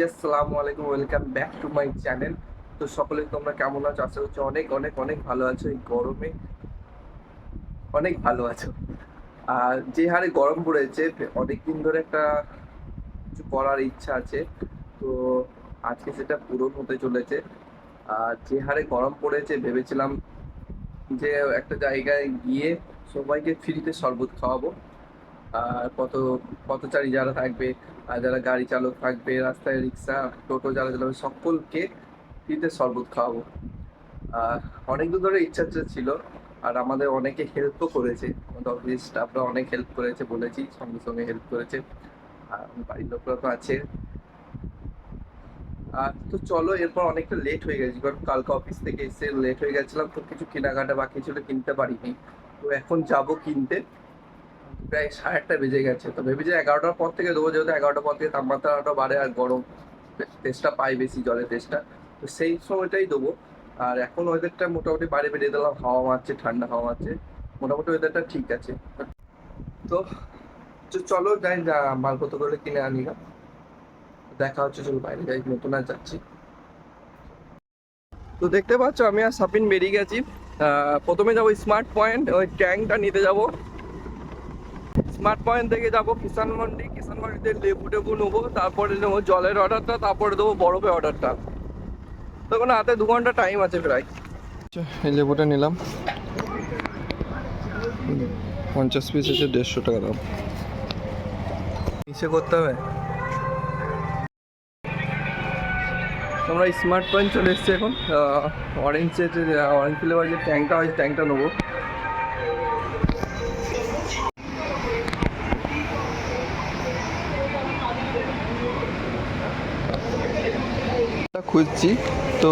আসসালামু আলাইকুম, welcome back to my channel. তো সকলে তোমরা কেমন আছো? আশা করছি অনেক অনেক অনেক ভালো আছো। এই গরমে অনেক ভালো আছো। আর যে হারে গরম পড়েছে, অনেকদিন ধরে একটা কিছু করার ইচ্ছা আছে। তো আজকে সেটা পূরণ হতে চলেছে। আর যে হারে গরম পড়েছে, ভেবেছিলাম যে একটা জায়গায় গিয়ে সবাইকে ফ্রিতে শরবত খাওয়াবো। আর পথচারী যারা থাকবে, আর যারা গাড়ি চালক থাকবে, রাস্তায় রিক্সা টোটো যারা চালাবে, সকলকে ফ্রিতে শরবত খাওয়াবো। আর অনেকদিন ধরে ইচ্ছা ছিল। আর আমাদের অনেকে হেল্পও করেছে, আমাদের অফিস স্টাফরা অনেক হেল্প করেছে, বলেছি সঙ্গে সঙ্গে হেল্প করেছে। আর আমার বাড়ির লোকরা তো আছে। আর তো চলো, এরপর অনেকটা লেট হয়ে গেছে, কারণ কালকে অফিস থেকে এসে লেট হয়ে গেছিলাম, তো কিছু কেনাকাটা বাকি ছিল, কিনতে পারিনি। তো এখন যাব কিনতে। প্রায় 1:30 বেজে গেছে, তো ভেবেছি 11টার পর থেকে দেবো, যেহেতু 11টার পর থেকে তাপমাত্রাটা বাড়ে আর গরম তেষ্টা পাই বেশি, জলের তেষ্টা। তো সেই সময়টাই দেবো। আর এখন ওয়েদারটা মোটামুটি বাইরে বেরিয়ে দিলাম, হাওয়া মারছে, ঠান্ডা হাওয়া মারছে, মোটামুটি ওয়েদারটা ঠিক আছে। তো চলো যাই, মালপত্র করে কিনে আনি না। দেখা হচ্ছে, চলো বাইরে যাই, নতুন আর যাচ্ছি। তো দেখতে পাচ্ছ আমি আর সাপিন বেরিয়ে গেছি। প্রথমে যাবো স্মার্ট পয়েন্ট, ওই ট্যাঙ্কটা নিতে যাবো। স্মার্ট পয়েন্ট থেকে যাবো কিষান মান্ডিতে লেবু টেবু নেবো, তারপরে নেবো জলের অর্ডারটা, তারপরে দেবো বরফের অর্ডারটা। তখন হাতে 2 ঘন্টা টাইম আছে প্রায়। এই লেবুটা নিলাম, 50 পিস আছে, 150 টাকা দাম। নিচে করতে হবে। আমরা স্মার্ট পয়েন্ট চলে এসেছি এখন। অরেঞ্জ ফ্লেভার যে ট্যাঙ্কটা হয়, ট্যাঙ্কটা নেবো। খুঁজছি তো,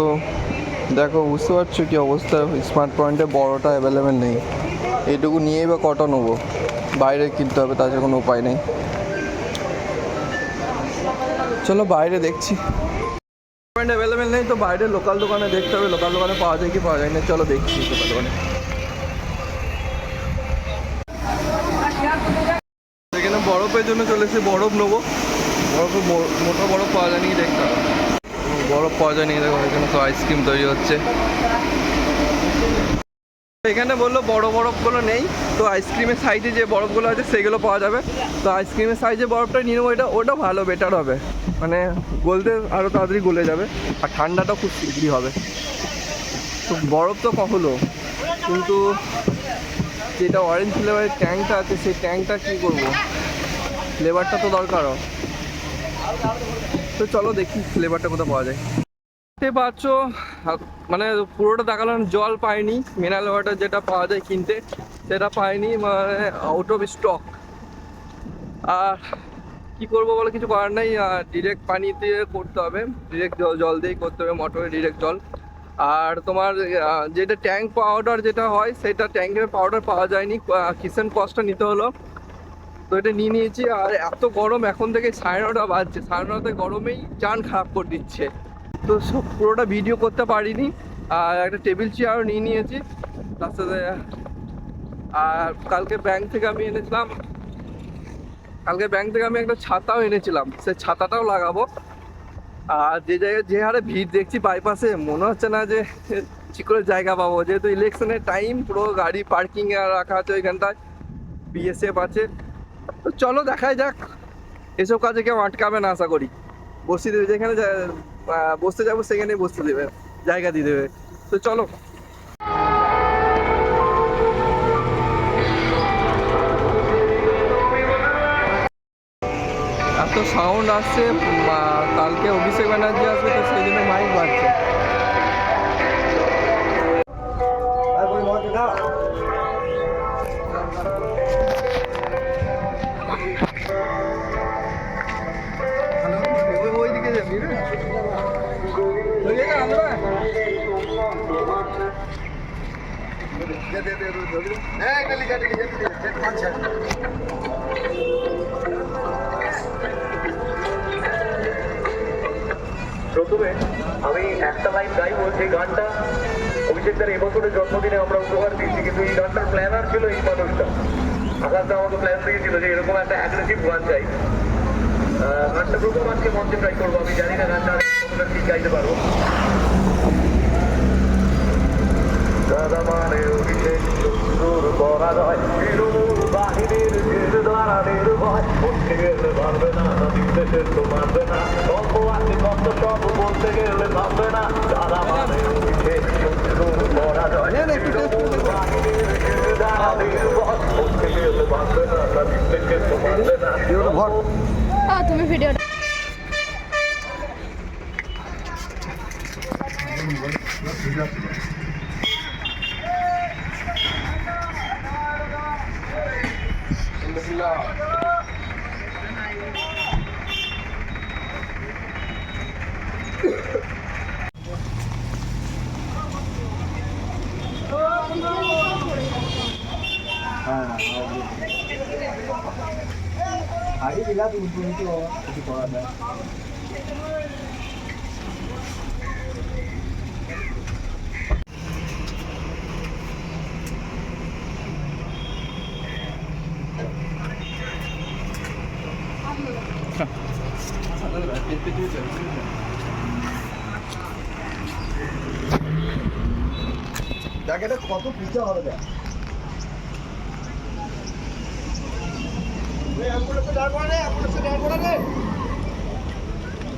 দেখো বুঝতে পারছো কি অবস্থা। স্মার্ট পয়েন্টে বড়টা অ্যাভেলেবেল নেই। এইটুকু নিয়েই বা কটা নেবো, বাইরে কিনতে হবে, তাছাড়া কোনো উপায় নেই। চলো বাইরে দেখছি। পয়েন্ট অ্যাভেলেবেল নেই, তো বাইরে লোকাল দোকানে দেখতে হবে, লোকাল দোকানে পাওয়া যায় কি পাওয়া যায় না। চলো দেখছি লোকাল দোকানে। এখানে বরফের জন্য চলে এসেছি, বরফ নেবো। বরফে মোটা বরফ পাওয়া যায় নাকি দেখতে হবে। বরফ পাওয়া যায় নাকি দেখো, এখানে তো আইসক্রিম তৈরি হচ্ছে। এখানে বললো বড় বরফগুলো নেই, তো আইসক্রিমের সাইজে যে বরফগুলো আছে সেগুলো পাওয়া যাবে। তো আইসক্রিমের সাইজে বরফটা নিয়ে নেবো, ওটা ভালো, বেটার হবে। মানে গলতে আরও তাড়াতাড়ি গলে যাবে, আর ঠান্ডাটাও খুব শীঘ্রই হবে। তো বরফ তো হলো, কিন্তু যেটা অরেঞ্জ ফ্লেভারের ট্যাঙ্কটা আছে, সেই ট্যাঙ্কটা কী করবো, ফ্লেভারটা তো দরকারও। তো চলো দেখি ফ্লেভারটা কোথাও পাওয়া যায়। দেখতে পাচ্ছ, মানে পুরোটা দেখালাম, জল পাইনি। মিনারেল ওয়াটার যেটা পাওয়া যায় কিনতে, সেটা পাইনি, মানে আউট অফ স্টক। আর কি করবো বলে, কিছু করার নেই। ডিরেক্ট পানি দিয়ে করতে হবে, ডিরেক্ট জল দিয়েই করতে হবে, মোটরে ডিরেক্ট জল। আর তোমার যেটা ট্যাঙ্ক পাউডার যেটা হয়, সেটা ট্যাঙ্কের পাউডার পাওয়া যায়নি, কিচেন কস্টটা নিতে হলো। তো এটা নিয়ে নিয়েছি। আর এত গরম, এখন থেকে 9:30 বাজছে, 9:30 গরমেই জান খারাপ করে দিচ্ছে। তো সব পুরোটা ভিডিও করতে পারিনি। আর একটা টেবিল চেয়ারও নিয়ে নিয়েছি তার সাথে। আর কালকে ব্যাংক থেকে আমি একটা ছাতাও এনেছিলাম, সেই ছাতাটাও লাগাবো। আর যে জায়গায় যে হারে ভিড় দেখছি বাইপাসে, মনে হচ্ছে না যে ঠিক করে জায়গা পাবো, যেহেতু ইলেকশনের টাইম, পুরো গাড়ি পার্কিং এ রাখা আছে ওইখানটায়, বিএসএফ আছে। তো চলো দেখাই যাক, এসব কাজে কেউ আটকাবে না আশা করি। বসতে দেবে, যেখানে বসতে যাবো সেখানে বসতে দেবে, জায়গা দিয়ে দেবে। তো চলো। এত সাউন্ড আসছে, কালকে অভিষেক ব্যানার্জি আসবে, তো সেই জন্য মাইক বাজছে। ওইদিকে যাবি রে, প্রথমে আমি একটা লাইন গাইবো, যে গানটা অভিষেকদের এবছরের জন্মদিনে আমরা উপহার দিচ্ছি, কিন্তু এই গানটার প্ল্যানার ছিল এই মানুষটা। আকাশটা আমাকে প্ল্যান দিয়েছিল যে এরকম একটা অ্যাগ্রেসিভ গান চাই। গানটা প্রথম আজকে মঞ্চে ট্রাই করবো, আমি জানি না গানটা কতটা ঠিক গাইতে পারবো। দাদা মানে অভিষেক শত্রুর পরাজয়, তৃণমূল বাহিনীর দাঁড়ানের ভয়, বলতে গেলে পারবে না, নির্দেশের তো মানবে না, গল্প আছে কত সব বলতে গেলে ভাববে না। দাদা মানে অভিষেক শত্রুর পরাজয়, তৃণমূল বাহিনীর দাঁড়ানের ভয়, বলতে গেলে পারবে না, নির্দেশের তো মানবে না। তুমি ভিডিওটা আগে দিলা তুমি তো কিছু করা যায় দেখ এটা কত পিছা হবে দেখ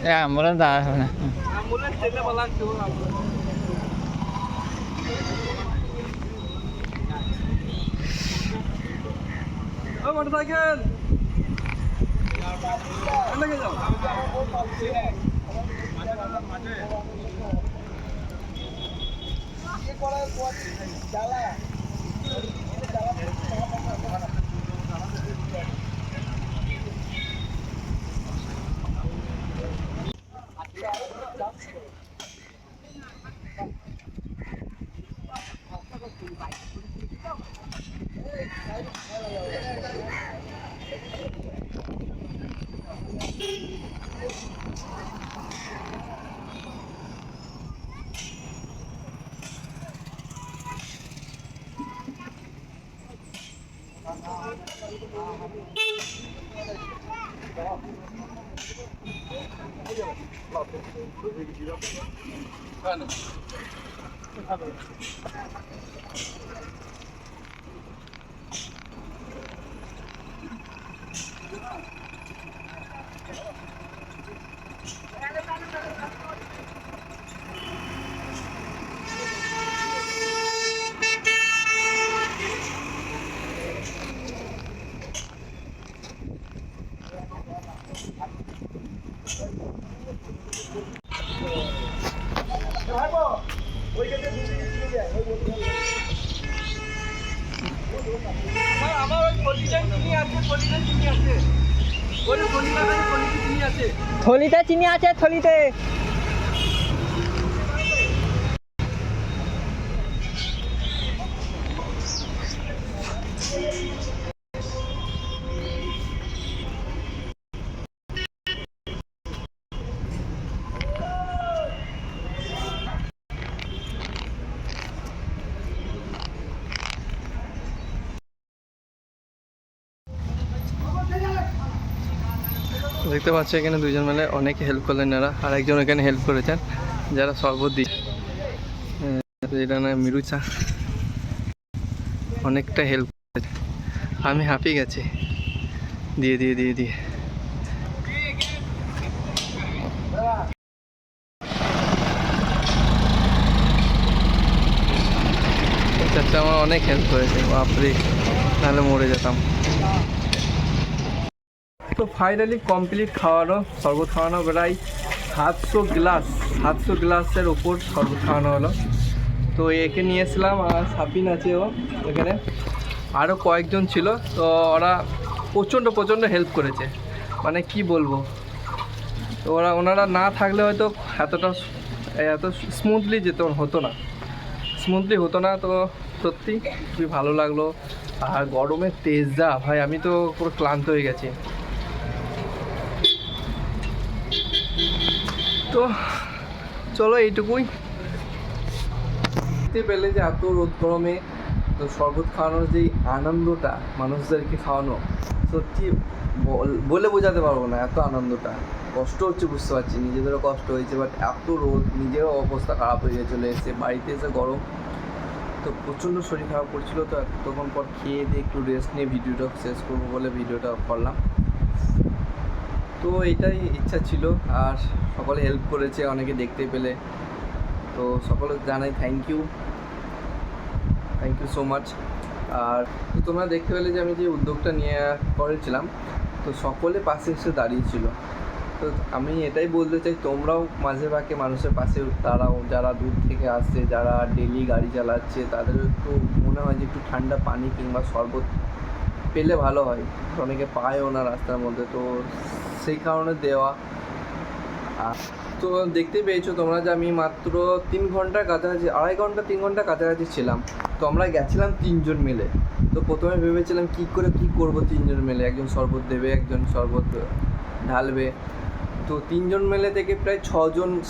অ্যাম্বুলেন্স দাঁড়া হবে না মোটরসাইকেল থলিতে চিনি আছে থলিতে দেখতে পাচ্ছ এখানে দুজন মিলে অনেক হেল্প করলেন এরা, আর একজন এখানে হেল্প করেছেন যারা শরবত দিচ্ছে, যেটা না মিরুচা, অনেকটা হেল্প করেছে। আমি হাঁপিয়ে গেছি দিয়ে দিয়ে দিয়ে দিয়ে। চাচা আমার অনেক হেল্প করেছে, বাপরে নাহলে মরে যেতাম। তো ফাইনালি কমপ্লিট খাওয়ানো, শরবত খাওয়ানো প্রায় 700 গ্লাসের ওপর শরবত খাওয়ানো হলো। তো একে নিয়েছিলাম, আর সাপিন আছে ও এখানে, আরও কয়েকজন ছিল। তো ওরা প্রচণ্ড হেল্প করেছে, মানে কি বলবো। তো ওনারা না থাকলে হয়তো এত স্মুথলি হতো না। তো সত্যি খুবই ভালো লাগলো। আর গরমের তেজ যা ভাই, আমি তো পুরো ক্লান্ত হয়ে গেছি। তো চলো এইটুকুই। দেখতে পেলে যে এত রোদ গরমে তো শরবত খাওয়ানোর যেই আনন্দটা মানুষদেরকে খাওয়ানো, সত্যি বলে বোঝাতে পারবো না এত আনন্দটা। কষ্ট হচ্ছে বুঝতে পারছি, নিজেদেরও কষ্ট হয়েছে, বাট এত রোদ, নিজেরও অবস্থা খারাপ হয়ে গেছিলো এসে, বাড়িতে এসে গরম, তো প্রচণ্ড শরীর খারাপ করছিলো। তো এতক্ষণ পর খেয়ে দিয়ে একটু রেস্ট নিয়ে ভিডিওটা শেষ করবো বলে ভিডিওটা করলাম। তো এটাই ইচ্ছা ছিল, আর সকলে হেল্প করেছে, অনেকে দেখতে পেলে, তো সকলে জানাই থ্যাংক ইউ সো মাচ। আর তো তোমরা দেখতে পেলে যে আমি যে উদ্যোগটা নিয়ে করেছিলাম, তো সকলে পাশে এসে দাঁড়িয়েছিল। তো আমি এটাই বলতে চাই, তোমরাও মাঝে ভাগে মানুষের পাশে দাঁড়াও, যারা দূর থেকে আসছে, যারা ডেলি গাড়ি চালাচ্ছে, তাদের একটু মনে হয় যে একটু ঠান্ডা পানি কিংবা শরবত পেলে ভালো হয়, অনেকে পায়ও না রাস্তার মধ্যে, তো সেই কারণে দেওয়া। আর তো দেখতে পেয়েছো তোমরা যে আমি মাত্র 3 ঘন্টার কাছাকাছি, 2.5 ঘন্টা 3 ঘন্টা কাছাকাছি ছিলাম। তো আমরা গেছিলাম 3 জন মিলে। তো প্রথমে ভেবেছিলাম কী করব 3 জন মিলে, একজন শরবত দেবে, একজন শরবত ঢালবে। তো 3 জন মিলে থেকে প্রায়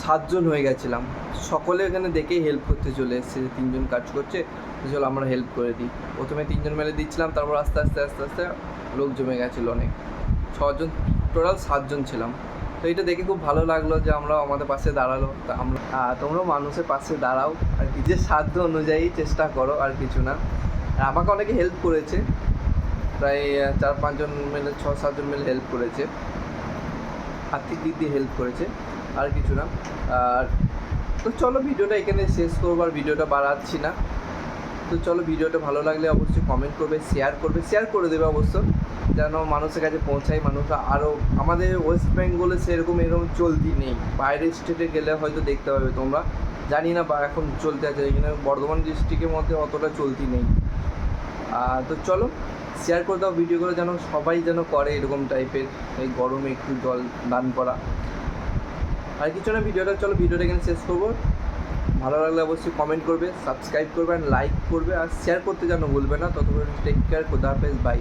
7 জন হয়ে গেছিলাম। সকলে এখানে দেখেই হেল্প করতে চলে এসেছে যে 3 জন কাজ করছে, তো চলো আমরা হেল্প করে দিই। প্রথমে 3 জন মিলে দিচ্ছিলাম, তারপর আস্তে আস্তে লোক জমে গেছিলো অনেক, 6 জন, টোটাল 7 জন ছিলাম। তো এটা দেখে খুব ভালো লাগলো যে আমরা আমাদের পাশে দাঁড়ালো। তা আমরা তোমরাও মানুষের পাশে দাঁড়াও আর কি, যে সাধ্য অনুযায়ী চেষ্টা করো, আর কিছু না। আর আমাকে অনেকে হেল্প করেছে, প্রায় 4-5 জন মিলে, 6-7 জন মিলে হেল্প করেছে, আর্থিক দিক দিয়ে হেল্প করেছে, আর কিছু না। আর তো চলো ভিডিওটা এখানে শেষ করবো, আর ভিডিওটা বাড়াচ্ছি না। তো চলো, ভিডিওটা ভালো লাগলে অবশ্যই কমেন্ট করবে, শেয়ার করে দেবে অবশ্য, যেন মানুষের কাছে পৌঁছায়। মানুষরা আরও, আমাদের ওয়েস্ট বেঙ্গলে সেরকম এরকম চলতি নেই, বাইরের স্টেটে গেলে হয়তো দেখতে পাবে তোমরা, জানি না বা এখন চলতে আছে, এখানে বর্ধমান ডিস্ট্রিক্টের মধ্যে অতটা চলতি নেই। তো চলো শেয়ার করে দাও ভিডিওগুলো, যেন সবাই যেন করে এরকম টাইপের, এই গরমে একটু জল দান করা, আর কিছু না। ভিডিওটা এখানে শেষ করবো। ভালো লাগলে অবশ্যই কমেন্ট করবে, সাবস্ক্রাইব করবে, লাইক করবে, আর শেয়ার করতে যেন ভুলবে না। ততক্ষণ টেক কেয়ার, খোদা হাফেজ, বাই।